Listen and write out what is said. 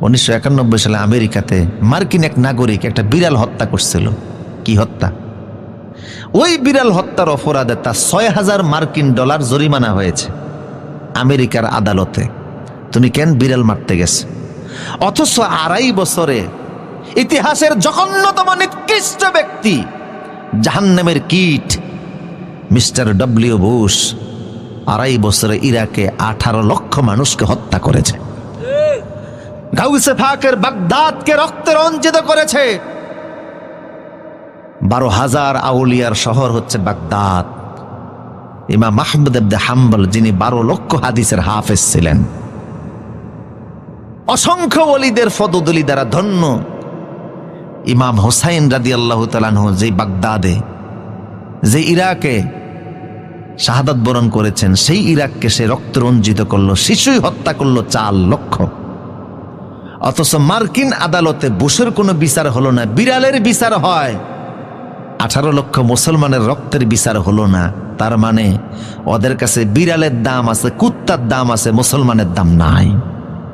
1991 সালে আমেরিকাতে মার্কিন এক নাগরিক একটা বিড়াল হত্যা করছিল। কি হত্যা? ওই বিড়াল হত্যার অপরাধে তার ৬,০০০ মার্কিন ডলার জরিমানা হয়েছে আমেরিকার আদালতে। তুমি কেন বিড়াল মারতে গেছে? অথচ ২.৫ বছরে ইতিহাসের জঘন্যতম নিকৃষ্ট ব্যক্তি, জাহান্নামের কীট মিস্টার ডব্লিউ বুশ ২.৫ বছরে ইরাকে ১৮ লক্ষ মানুষকে হত্যা করেছে। গাউসে ফাকের বাগদাদকে রক্তে রঞ্জিত করেছে। ১২,০০০ আউলিয়ার শহর হচ্ছে বাগদাদ। ইমাম আহমদ ইবনে হাম্বল, যিনি ১২ লক্ষ হাদিসের হাফেজ ছিলেন, অসংখ্য ওলিদের ফদদলি দ্বারা ধন্য ইমাম হুসাইন রাদিয়াল্লাহু তাআলা আনহু, যে বাগদাদে, যে ইরাকে শাহাদাত বরণ করেছেন, সেই ইরাককে সে রক্তরঞ্জিত করলো, শিশুই হত্যা করলো ৪ লক্ষ। অথচ মার্কিন আদালতে বুশের কোনো বিচার হলো না, বিড়ালের বিচার হয়। ১৮ লক্ষ মুসলমানের রক্তের বিচার হলো না। তার মানে ওদের কাছে বিড়ালের দাম আছে, কুত্তার দাম আছে, মুসলমানের দাম নাই।